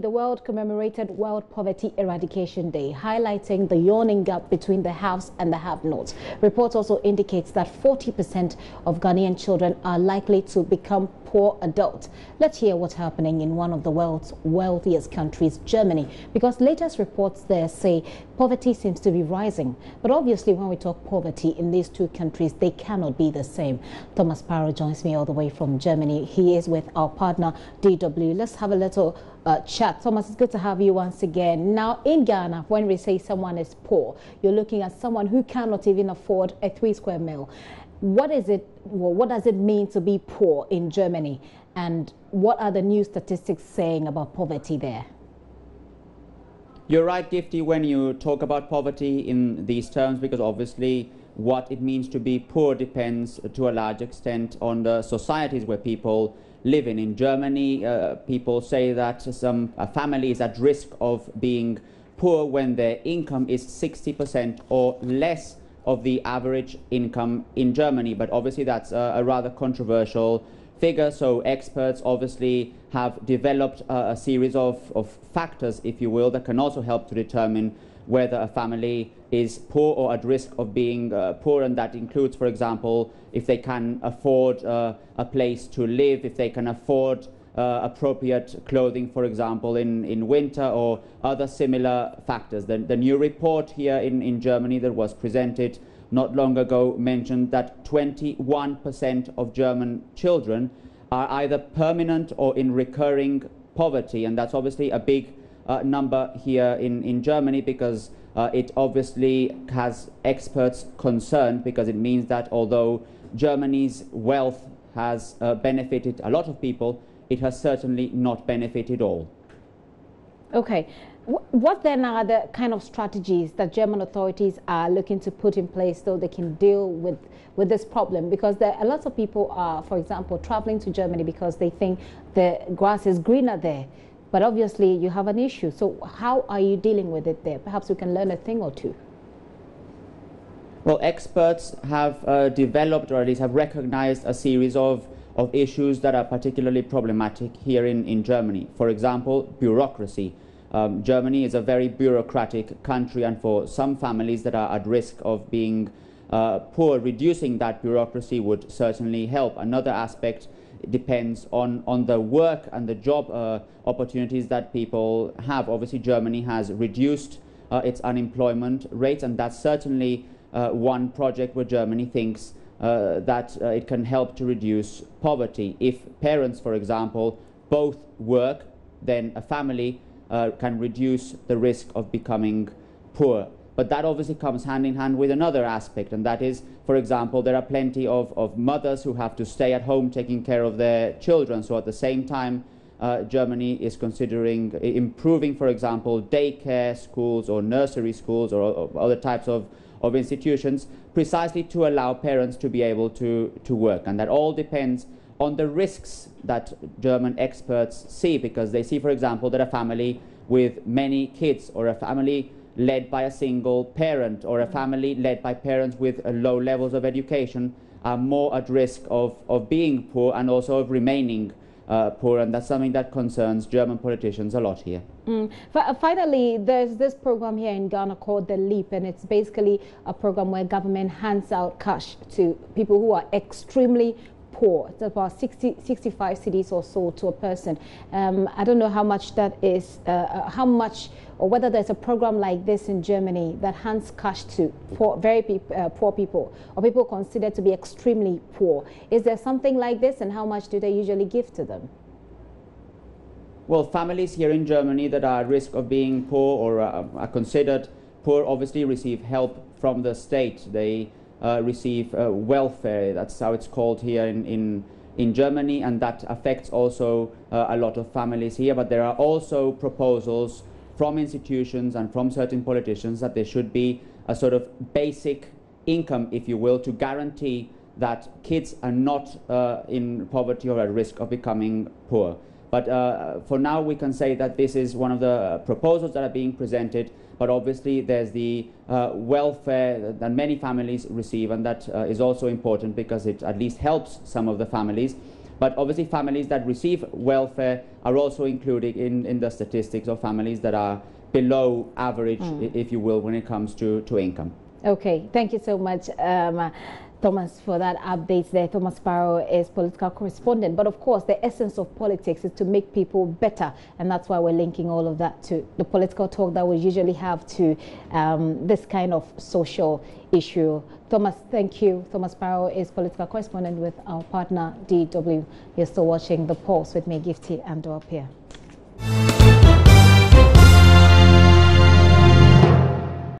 the world commemorated World Poverty Eradication Day, highlighting the yawning gap between the haves and the have-nots. Reports also indicates that 40% of Ghanaian children are likely to become poor adults. Let's hear what's happening in one of the world's wealthiest countries, Germany, because latest reports there say poverty seems to be rising. But obviously, when we talk poverty in these two countries, they cannot be the same. Thomas Parrow joins me all the way from Germany. He is with our partner, DW. Let's have a little chat. Thomas, it's good to have you once again. Now, in Ghana, when we say someone is poor, you're looking at someone who cannot even afford a 3-square meal. What is it? Well, what does it mean to be poor in Germany? And what are the new statistics saying about poverty there? You're right, Gifty, when you talk about poverty in these terms, because obviously what it means to be poor depends to a large extent on the societies where people live in. In Germany, people say that a family is at risk of being poor when their income is 60% or less of the average income in Germany. But obviously that's a rather controversial figure, so experts obviously have developed a series of factors, if you will, that can also help to determine whether a family is poor or at risk of being poor, and that includes, for example, if they can afford a place to live, if they can afford appropriate clothing, for example, in winter, or other similar factors. The new report here in Germany that was presented not long ago mentioned that 21% of German children are either permanent or in recurring poverty, and that's obviously a big number here in Germany, because it obviously has experts concerned, because it means that although Germany's wealth has benefited a lot of people, it has certainly not benefited all. Okay. What then are the kind of strategies that German authorities are looking to put in place so they can deal with this problem? Because there are lots of people are, for example, traveling to Germany because they think the grass is greener there. But obviously you have an issue. So how are you dealing with it there? Perhaps we can learn a thing or two. Well, experts have developed, or at least have recognized, a series of issues that are particularly problematic here in Germany. For example, bureaucracy. Germany is a very bureaucratic country, and for some families that are at risk of being poor, reducing that bureaucracy would certainly help. Another aspect depends on the work and the job opportunities that people have. Obviously, Germany has reduced its unemployment rate, and that's certainly one project where Germany thinks that it can help to reduce poverty. If parents, for example, both work, then a family can reduce the risk of becoming poor. But that obviously comes hand in hand with another aspect, and that is, for example, there are plenty of mothers who have to stay at home taking care of their children. So at the same time, Germany is considering improving, for example, daycare schools or nursery schools or other types of institutions, precisely to allow parents to be able to work. And that all depends on the risks that German experts see, because they see, for example, that a family with many kids, or a family led by a single parent, or a family led by parents with low levels of education are more at risk of being poor and also of remaining poor, and that's something that concerns German politicians a lot here. Finally, there's this program here in Ghana called The Leap, and it's basically a program where government hands out cash to people who are extremely poor. It's about 65 cedis or so to a person. I don't know how much that is, how much, or whether there's a program like this in Germany that hands cash to very poor people, or people considered to be extremely poor. Is there something like this, and how much do they usually give to them? Well, families here in Germany that are at risk of being poor, or are considered poor, obviously receive help from the state. They receive welfare, that's how it's called here in Germany, and that affects also a lot of families here. But there are also proposals from institutions and from certain politicians that there should be a sort of basic income, if you will, to guarantee that kids are not in poverty or at risk of becoming poor. But for now, we can say that this is one of the proposals that are being presented. But obviously, there's the welfare that many families receive, and that is also important because it at least helps some of the families. But obviously families that receive welfare are also included in the statistics of families that are below average, if you will, when it comes to income. Okay, thank you so much, Thomas, for that update there. Thomas Sparrow is political correspondent. But of course, the essence of politics is to make people better. And that's why we're linking all of that to the political talk that we usually have to this kind of social issue. Thomas, thank you. Thomas Sparrow is political correspondent with our partner, DW. You're still watching The Pulse with me, Gifty and Doapia.